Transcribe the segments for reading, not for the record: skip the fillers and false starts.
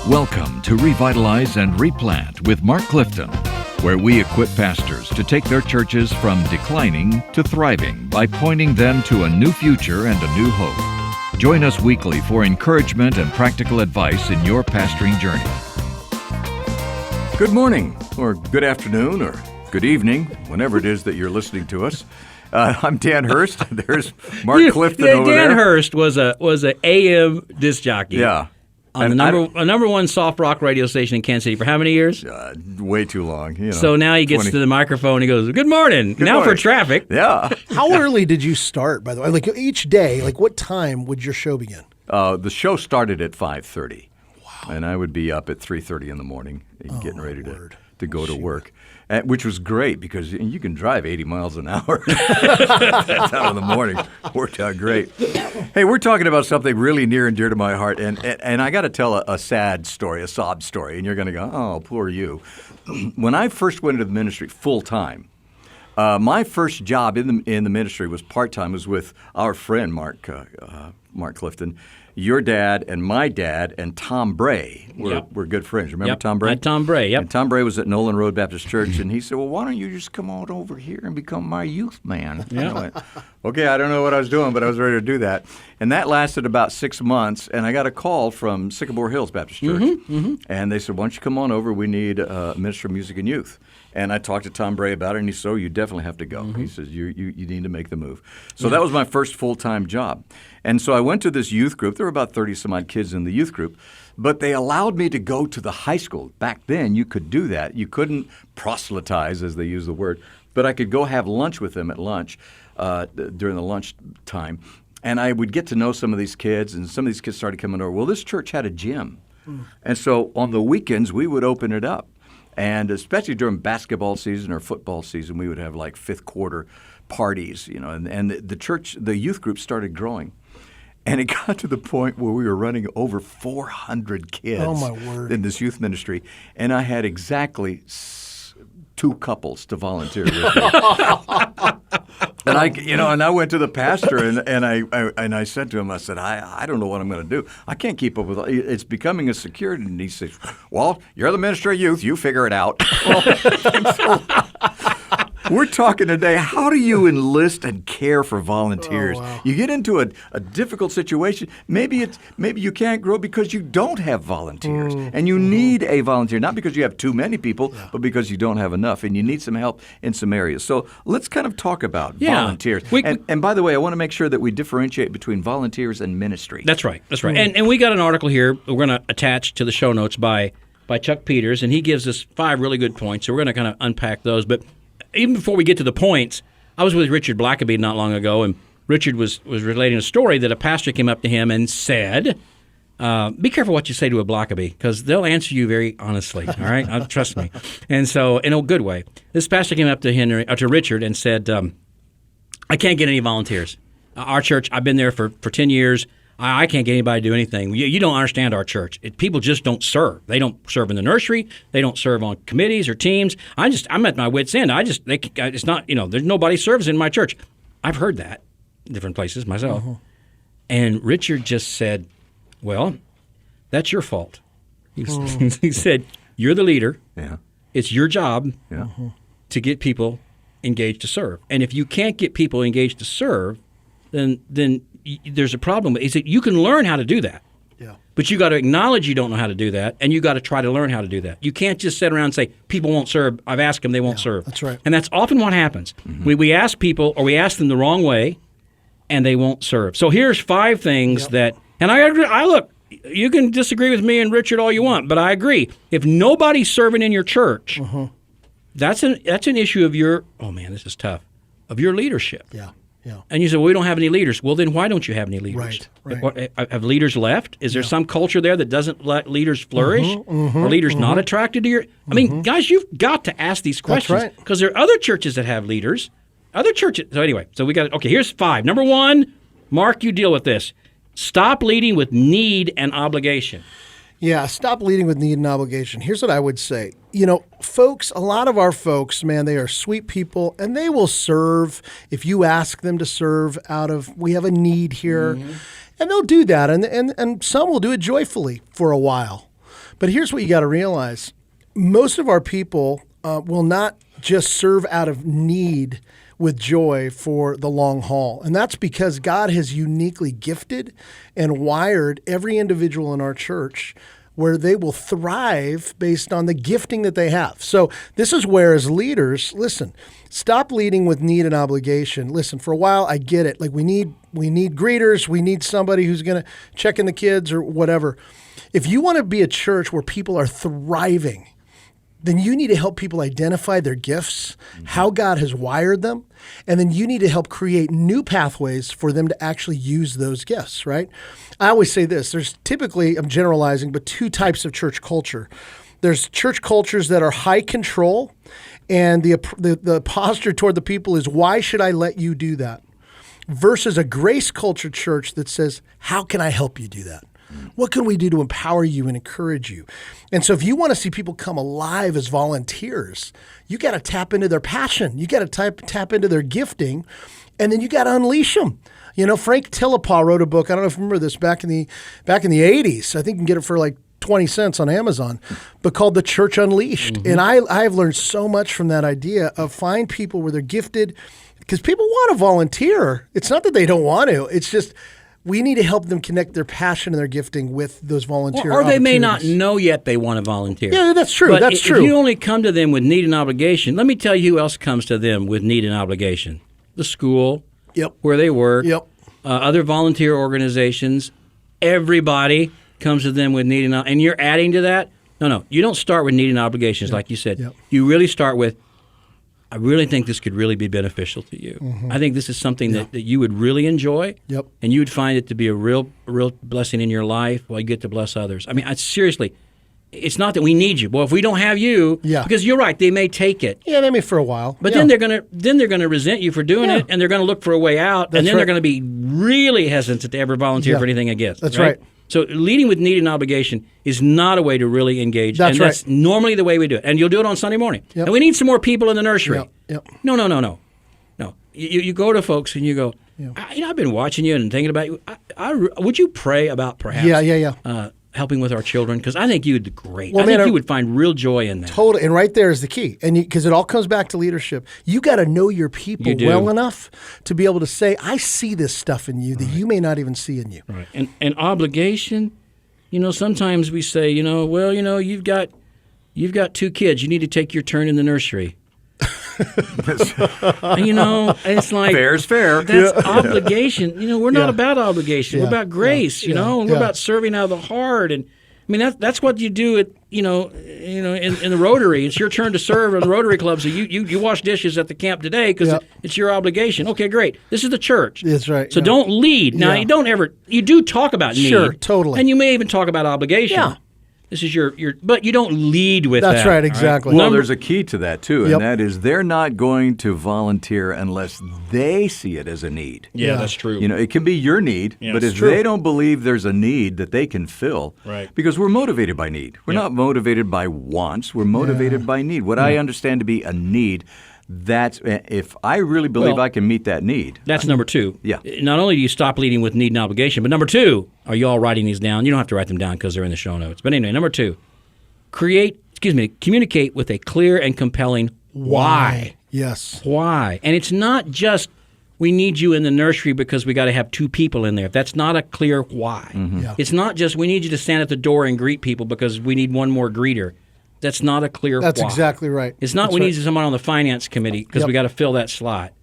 Welcome to Revitalize and Replant with Mark Clifton, where we equip pastors to take their churches from declining to thriving by pointing them to a new future and a new hope. Join us weekly for encouragement and practical advice in your pastoring journey. Good morning, or good afternoon, or good evening, whenever it is that you're listening to us. I'm Dan Hurst. There's Mark Clifton over there. Dan Hurst was a AM disc jockey. Yeah. On a number one soft rock radio station in Kansas City for how many years? Way too long. You know, so now he gets 20. To the microphone and he goes, "Good morning." Good morning. For traffic. Yeah. How early did you start, by the way? Like each day, like what time would your show begin? The show started at 5:30. Wow. And I would be up at 3:30 in the morning getting ready to go to work. Which was great because you can drive 80 miles an hour. That's out in the morning. Worked out great. Hey, we're talking about something really near and dear to my heart, and I got to tell a sad story, a sob story, and you're going to go, oh, poor you. When I first went into the ministry full time, my first job in the ministry was part time. Was with our friend Mark Clifton. Your dad and my dad and Tom Bray were good friends. Remember Tom Bray? Tom Bray, yep. And Tom Bray was at Nolan Road Baptist Church, and he said, well, why don't you just come on over here and become my youth man? Yeah. I went, okay, I don't know what I was doing, but I was ready to do that. And that lasted about 6 months, and I got a call from Sycamore Hills Baptist Church. And they said, why don't you come on over? We need a minister of music and youth. And I talked to Tom Bray about it, and he said, oh, you definitely have to go. He says, you need to make the move. So that was my first full-time job. And so I went to this youth group. There were about 30-some-odd kids in the youth group. But they allowed me to go to the high school. Back then, you could do that. You couldn't proselytize, as they use the word. But I could go have lunch with them at lunch during the lunch time. And I would get to know some of these kids, and some of these kids started coming over. Well, this church had a gym. And so on the weekends, we would open it up. And especially during basketball season or football season, we would have like fifth quarter parties, you know, and the youth group started growing. And it got to the point where we were running over 400 kids in this youth ministry. And I had exactly 2 couples to volunteer with me. And I went to the pastor and I said to him, I said, I don't know what I'm going to do. I can't keep up with it. It's becoming a security. And he says, well, you're the minister of youth. You figure it out. We're talking today, how do you enlist and care for volunteers? Oh, wow. You get into a difficult situation. Maybe you can't grow because you don't have volunteers. And you need a volunteer, not because you have too many people, but because you don't have enough. And you need some help in some areas. So let's kind of talk about volunteers. And by the way, I want to make sure that we differentiate between volunteers and ministry. That's right. And we got an article here we're going to attach to the show notes by Chuck Peters, and he gives us 5 really good points. So we're going to kind of unpack those. But even before we get to the points, I was with Richard Blackaby not long ago, and Richard was relating a story that a pastor came up to him and said, be careful what you say to a Blackaby, because they'll answer you very honestly, all right? Trust me. And so, in a good way, this pastor came up to Richard and said, I can't get any volunteers. Our church, I've been there for 10 years. I can't get anybody to do anything. You don't understand our church. People just don't serve. They don't serve in the nursery. They don't serve on committees or teams. I'm at my wit's end. It's not, there's nobody serves in my church. I've heard that in different places myself. And Richard just said, well, that's your fault. He said, you're the leader. Yeah. It's your job to get people engaged to serve. And if you can't get people engaged to serve, then there's a problem. He said you can learn how to do that, but you got to acknowledge you don't know how to do that, and you got to try to learn how to do that. You can't just sit around and say people won't serve. I've asked them, they won't serve. That's right, and that's often what happens. We ask people, or we ask them the wrong way, and they won't serve. So here's 5 things that, and I agree. Look, you can disagree with me and Richard all you want, but I agree. If nobody's serving in your church, that's an issue of your. Oh man, this is tough. Of your leadership. Yeah. And you say, well, we don't have any leaders. Well, then why don't you have any leaders? Right. Have leaders left? Is there some culture there that doesn't let leaders flourish? Are leaders not attracted to your... I mean, guys, you've got to ask these questions because there are other churches that have leaders. Other churches... So anyway, we got... Okay, here's 5. Number 1, Mark, you deal with this. Stop leading with need and obligation. Yeah, stop leading with need and obligation. Here's what I would say. Folks, a lot of our folks, man, they are sweet people, and they will serve if you ask them to serve out of, we have a need here, and they'll do that, and some will do it joyfully for a while. But here's what you got to realize. Most of our people will not just serve out of need with joy for the long haul. And that's because God has uniquely gifted and wired every individual in our church where they will thrive based on the gifting that they have. So this is where, as leaders, listen, stop leading with need and obligation. Listen, for a while, I get it. Like we need greeters. We need somebody who's going to check in the kids or whatever. If you want to be a church where people are thriving, then you need to help people identify their gifts, how God has wired them, and then you need to help create new pathways for them to actually use those gifts, right? I always say this, there's typically, I'm generalizing, but two types of church culture. There's church cultures that are high control, and the posture toward the people is, why should I let you do that? Versus a grace culture church that says, how can I help you do that? What can we do to empower you and encourage you? And so if you want to see people come alive as volunteers, you got to tap into their passion. You got to tap into their gifting, and then you got to unleash them. You know, Frank Tillapaw wrote a book. I don't know if you remember this back in the 80s. I think you can get it for like 20 cents on Amazon, but called The Church Unleashed. And I've learned so much from that idea of find people where they're gifted, because people want to volunteer. It's not that they don't want to. It's just we need to help them connect their passion and their gifting with those volunteer or they may not know yet they want to volunteer. Yeah, that's true. But that's true. If you only come to them with need and obligation, let me tell you who else comes to them with need and obligation. The school, where they work, other volunteer organizations, everybody comes to them with need and obligation. And you're adding to that? No, you don't start with need and obligations like you said. You really start with, I really think this could really be beneficial to you. I think this is something that you would really enjoy, and you would find it to be a real blessing in your life while you get to bless others. I mean, seriously, it's not that we need you. Well, if we don't have you, because you're right, they may take it. Yeah, they may for a while. But then they're gonna resent you for doing it, and they're going to look for a way out, and then they're going to be really hesitant to ever volunteer for anything against. That's right. So leading with need and obligation is not a way to really engage. That's normally the way we do it. And you'll do it on Sunday morning. And we need some more people in the nursery. No. You go to folks and you go, I've been watching you and thinking about you. Would you pray about perhaps helping with our children? Because I think you would do great. I think you would find real joy in that. Totally. And right there is the key. And because it all comes back to leadership. You got to know your people well enough to be able to say, I see this stuff in you that you may not even see in you. Right. And obligation, sometimes we say, you've got 2 kids. You need to take your turn in the nursery. It's like fair's fair. That's obligation. We're not about obligation. We're about grace. We're about serving out of the heart. And I mean that's what you do at in the Rotary. It's your turn to serve in the Rotary Club. So you wash dishes at the camp today because it's your obligation. Okay, great. This is the church. That's right. So don't lead. Now you do talk about need. Sure, totally. And you may even talk about obligation. Yeah. This is your but you don't lead with that. That's right, exactly. Well, there's a key to that, too, and that is they're not going to volunteer unless they see it as a need. Yeah, that's true. It can be your need, but if they don't believe there's a need that they can fill, because we're motivated by need. We're not motivated by wants. We're motivated by need. What I understand to be a need, that's if I really believe I can meet that need. That's number 2. Yeah. Not only do you stop leading with need and obligation, but number 2, are you all writing these down? You don't have to write them down because they're in the show notes. But anyway, number 2, communicate with a clear and compelling why. Yes. Why. And it's not just we need you in the nursery because we got to have 2 people in there. That's not a clear why. It's not just we need you to stand at the door and greet people because we need one more greeter. That's not a clear That's why. exactly right. It's not we need someone on the finance committee because we got to fill that slot.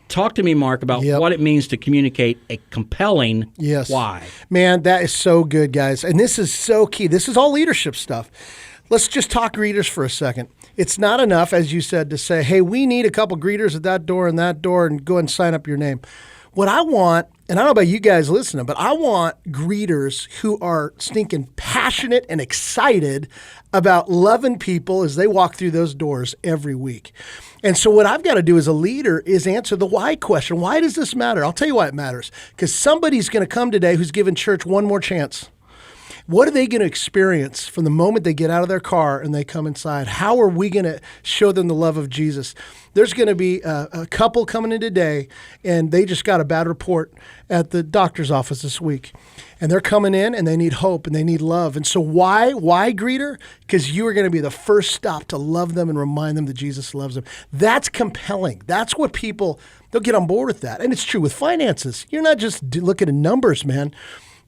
Talk to me, Mark, about what it means to communicate a compelling why. Man, that is so good, guys. And this is so key. This is all leadership stuff. Let's just talk greeters for a second. It's not enough, as you said, to say, hey, we need a couple greeters at that door and go ahead and sign up your name. What I want, and I don't know about you guys listening, but I want greeters who are stinking passionate and excited about loving people as they walk through those doors every week. And so what I've got to do as a leader is answer the why question. Why does this matter? I'll tell you why it matters. Because somebody's going to come today who's given church one more chance. What are they going to experience from the moment they get out of their car and they come inside? How are we going to show them the love of Jesus? There's going to be a couple coming in today, and they just got a bad report at the doctor's office this week. And they're coming in, and they need hope, and they need love. And so why greeter? Because you are going to be the first stop to love them and remind them that Jesus loves them. That's compelling. That's what people, they'll get on board with that. And it's true with finances. You're not just looking at numbers, man.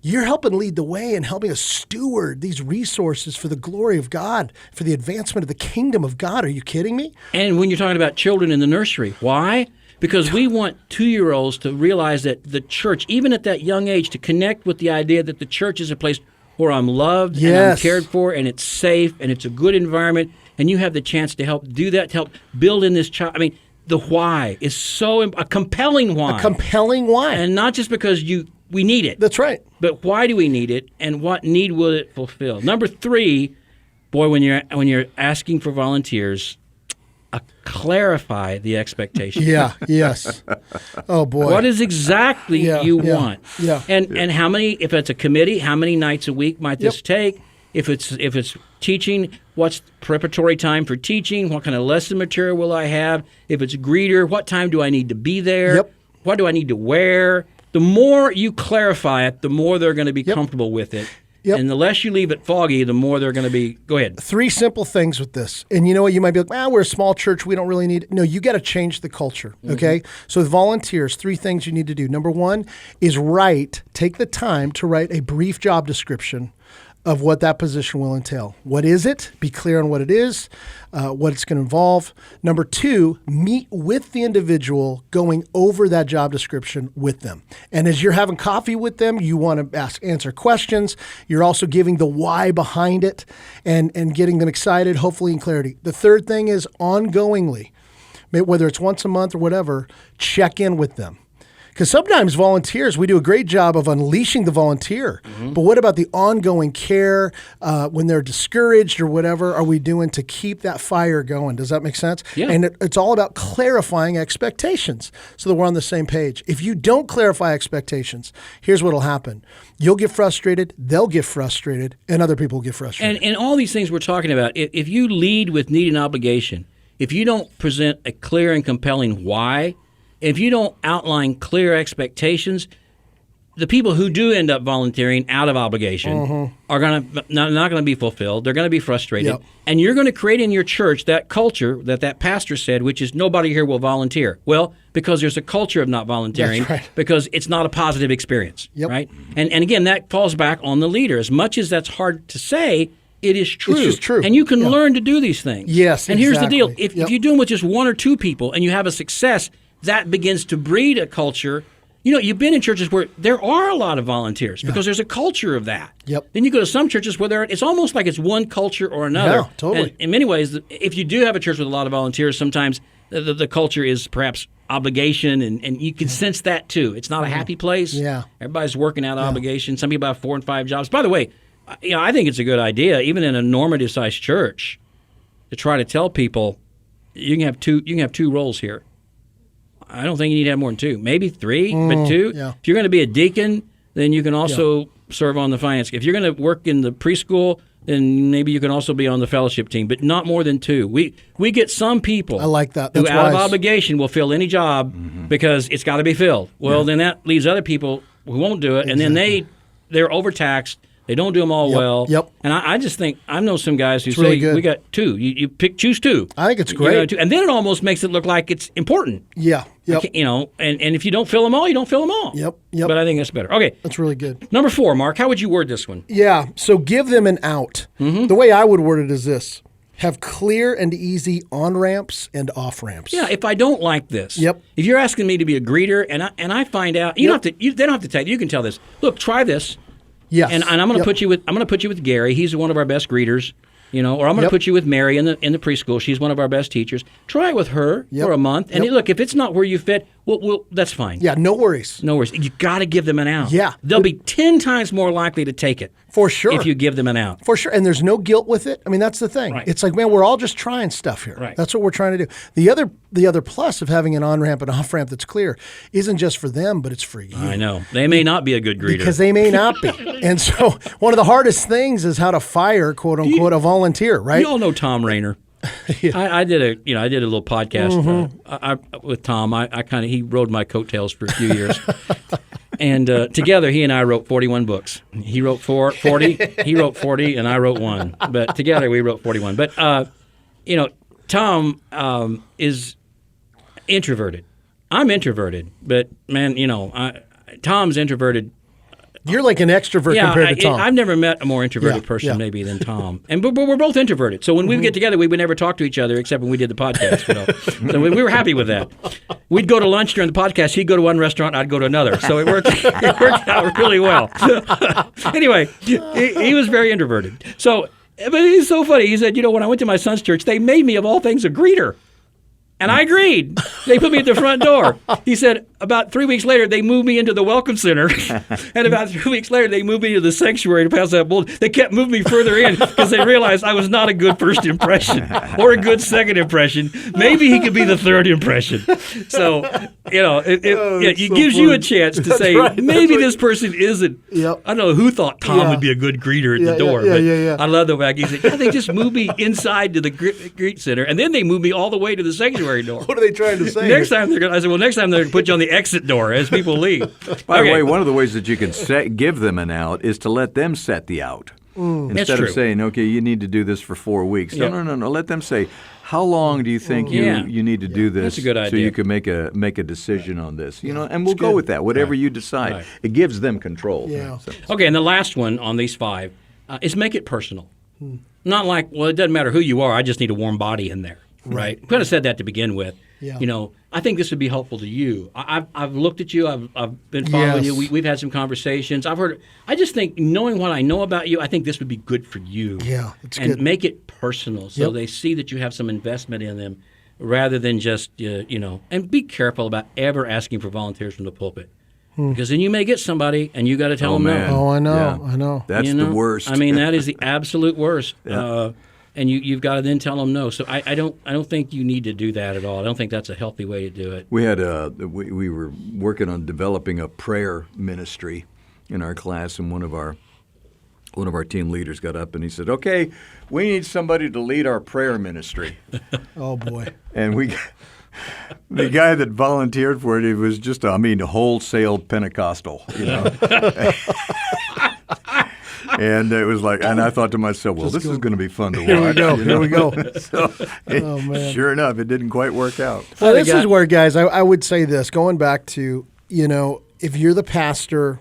You're helping lead the way and helping us steward these resources for the glory of God, for the advancement of the kingdom of God. Are you kidding me? And when you're talking about children in the nursery, why? Because we want 2-year-olds to realize that the church, even at that young age, to connect with the idea that the church is a place where I'm loved and I'm cared for and it's safe and it's a good environment, and you have the chance to help do that, to help build in this child. I mean, the why is so a compelling why. A compelling why. And not just because we need it. That's right. But why do we need it, and what need will it fulfill? Number 3, boy, when you're asking for volunteers, clarify the expectation. Yeah. Yes. Oh boy. What is exactly you want? Yeah. And how many? If it's a committee, how many nights a week might this take? If it's teaching, what's preparatory time for teaching? What kind of lesson material will I have? If it's greeter, what time do I need to be there? Yep. What do I need to wear? The more you clarify it, the more they're going to be comfortable with it. Yep. And the less you leave it foggy, the more they're going to be. Go ahead. 3 simple things with this. And you know what? You might be like, we're a small church. We don't really need it. No, you got to change the culture. Okay. So with volunteers, 3 things you need to do. Number 1 is take the time to write a brief job description of what that position will entail. What is it? Be clear on what it is, what it's going to involve. Number 2, meet with the individual going over that job description with them. And as you're having coffee with them, you want to answer questions. You're also giving the why behind it and getting them excited, hopefully in clarity. The third thing is ongoingly, whether it's once a month or whatever, check in with them. Because sometimes volunteers, we do a great job of unleashing the volunteer. But what about the ongoing care when they're discouraged or whatever are we doing to keep that fire going? Does that make sense? Yeah. And it's all about clarifying expectations so that we're on the same page. If you don't clarify expectations, here's what will happen. You'll get frustrated, they'll get frustrated, and other people will get frustrated. And all these things we're talking about, if you lead with need and obligation, if you don't present a clear and compelling why, if you don't outline clear expectations, the people who do end up volunteering out of obligation are not going to be fulfilled. They're going to be frustrated. Yep. And you're going to create in your church that culture that pastor said, which is nobody here will volunteer. Well, because there's a culture of not volunteering, That's right. because it's not a positive experience, Yep. right? And again, that falls back on the leader. As much as that's hard to say, it is true. It's just true. And you can Yeah. learn to do these things. Yes, And here's the deal. exactly. If you do them with just 1 or 2 people and you have a success, that begins to breed a culture. You know, you've been in churches where there are a lot of volunteers because there's a culture of that. Yep. Then you go to some churches where it's almost like it's one culture or another. Yeah, totally. And in many ways, if you do have a church with a lot of volunteers, sometimes the culture is perhaps obligation, and you can sense that too. It's not a happy place. Yeah. Everybody's working out obligation. Some people have 4 and 5 jobs. By the way, I think it's a good idea, even in a normative-sized church, to try to tell people you can have 2 roles here. I don't think you need to have more than 2, maybe 3, but 2. Yeah. If you're going to be a deacon, then you can also serve on the finance. If you're going to work in the preschool, then maybe you can also be on the fellowship team, but not more than 2. We get some people I like that. who That's out of wise. obligation will fill any job because it's got to be filled. Well, then that leaves other people who won't do it, and then they're overtaxed. They don't do them all well. Yep. And I just think I know some guys who say really good. we got 2. You choose 2. I think it's You great. got 2. And then it almost makes it look like it's important. Yeah. Yep. You know, and if you don't fill them all, you don't fill them all. Yep. Yep. But I think that's better. Okay. That's really good. Number 4, Mark, how would you word this one? Yeah. So give them an out. The way I would word it is this: have clear and easy on-ramps and off-ramps. Yeah, if I don't like this. Yep. If you're asking me to be a greeter and I find out, you don't have to. They don't have to tell you. You can tell this. Look, try this. Yes. And I'm going to put you with Gary. He's one of our best greeters. You know, or I'm going to put you with Mary in the preschool. She's one of our best teachers. Try it with her for a month. And look, if it's not where you fit, Well, that's fine. Yeah, no worries. No worries. You got to give them an out. Yeah. They'll be 10 times more likely to take it. For sure. If you give them an out. For sure. And there's no guilt with it. I mean, that's the thing. Right. It's like, man, we're all just trying stuff here. Right. That's what we're trying to do. The other plus of having an on-ramp and off-ramp that's clear isn't just for them, but it's for you. I know. They may not be a good greeter. Because they may not be. And so one of the hardest things is how to fire, quote unquote, a volunteer, right? You all know Tom Rayner. I did a little podcast with Tom. He rode my coattails for a few years, and together he and I wrote 41 books. He wrote 40. He wrote 40, and I wrote one. But together we wrote 41. But Tom is introverted. I'm introverted, but man, Tom's introverted. You're like an extrovert compared to Tom. I've never met a more introverted person maybe than Tom. But we're both introverted. So when we would get together, we would never talk to each other except when we did the podcast. So we were happy with that. We'd go to lunch during the podcast. He'd go to one restaurant. I'd go to another. So it worked out really well. Anyway, he was very introverted. So, but he's so funny. He said, when I went to my son's church, they made me, of all things, a greeter. And I agreed. They put me at the front door. He said, about 3 weeks later, they moved me into the Welcome Center. And about 3 weeks later, they moved me to the sanctuary to pass out bulletins. They kept moving me further in because they realized I was not a good first impression or a good second impression. Maybe he could be the third impression. So, it gives you a chance to say, maybe this person isn't. Yep. I don't know who thought Tom would be a good greeter at the door. Yeah. I love the fact he said, they just moved me inside to the greet center, and then they moved me all the way to the sanctuary door. What are they trying to say? Next time I said, next time they're going to put you on the exit door as people leave. By the way, one of the ways that you can give them an out is to let them set the out. Instead of saying, okay, you need to do this for 4 weeks. Yep. No. Let them say, how long do you think you need to do this? That's a good idea. So you can make a decision on this. And we'll go with that, whatever you decide. Right. It gives them control. Yeah. So. Okay, and the last one on these 5 is make it personal. Not like, it doesn't matter who you are, I just need a warm body in there. Right. We could have said that to begin with. Yeah. I think this would be helpful to you. I've looked at you. I've been following you. We've had some conversations. I just think knowing what I know about you, I think this would be good for you. Yeah, it's and good. Make it personal so they see that you have some investment in them rather than just, and be careful about ever asking for volunteers from the pulpit. Because then you may get somebody and you got to tell them man. no. Oh, I know. Yeah. I know. That's the worst. I mean, that is the absolute worst. Yeah. And you've got to then tell them no. So I don't think you need to do that at all. I don't think that's a healthy way to do it. We had we were working on developing a prayer ministry in our class, and one of our team leaders got up and he said, "Okay, we need somebody to lead our prayer ministry." Oh boy. And the guy that volunteered for it, he was just a wholesale Pentecostal, And it was like, and I thought to myself, well, this is going to be fun to watch. Here we go. So, sure enough, it didn't quite work out. Well, this is where, guys, I would say this, going back to, if you're the pastor,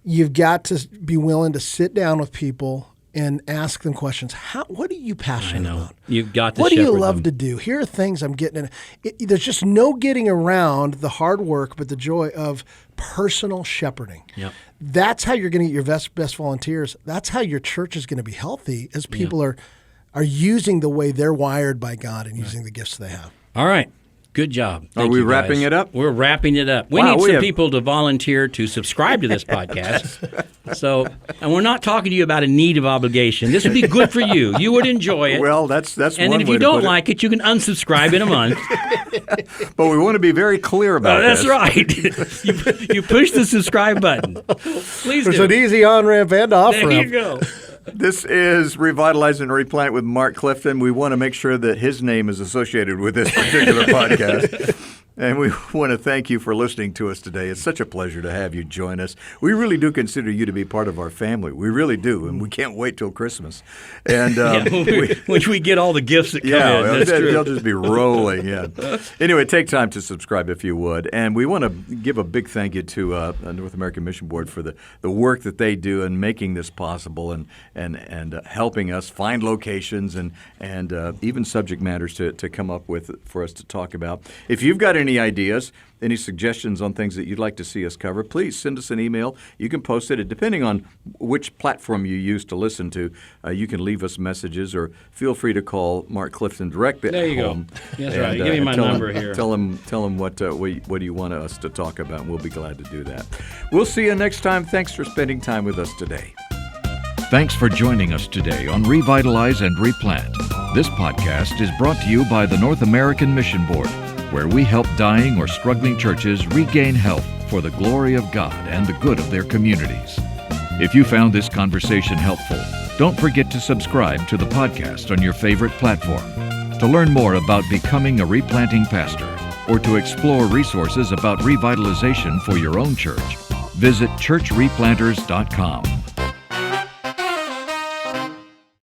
you've got to be willing to sit down with people and ask them questions. What are you passionate about? You've got to What do you shepherd love them. to do? Here are things I'm getting in. There's just no getting around the hard work, but the joy of personal shepherding. Yep. That's how you're going to get your best volunteers. That's how your church is going to be healthy, as people are using the way they're wired by God and using the gifts they have. All right. Good job. Are we wrapping it up? We're wrapping it up. We need some people to volunteer to subscribe to this podcast. And we're not talking to you about a need of obligation. This would be good for you. You would enjoy it. Well, that's and one then if way you to don't put like it, you can unsubscribe in a month. But we want to be very clear about That's this. right. You push the subscribe button. Please There's do. an easy on-ramp and off-ramp. There you go. This is Revitalize and Replant with Mark Clifton. We want to make sure that his name is associated with this particular podcast. And we want to thank you for listening to us today. It's such a pleasure to have you join us. We really do consider you to be part of our family. We really do, and we can't wait till Christmas. And which we get all the gifts that come in. That's true. They'll just be rolling in. Anyway, take time to subscribe if you would. And we want to give a big thank you to North American Mission Board for the work that they do in making this possible and helping us find locations and even subject matters to come up with for us to talk about. If you've got an any ideas, any suggestions on things that you'd like to see us cover, please send us an email. You can post it. Depending on which platform you use to listen to, you can leave us messages or feel free to call Mark Clifton directly There you at home. go. That's right. Give me my number here. Tell him what you want us to talk about, and we'll be glad to do that. We'll see you next time. Thanks for spending time with us today. Thanks for joining us today on Revitalize and Replant. This podcast is brought to you by the North American Mission Board, where we help dying or struggling churches regain health for the glory of God and the good of their communities. If you found this conversation helpful, don't forget to subscribe to the podcast on your favorite platform. To learn more about becoming a replanting pastor or to explore resources about revitalization for your own church, visit churchreplanters.com.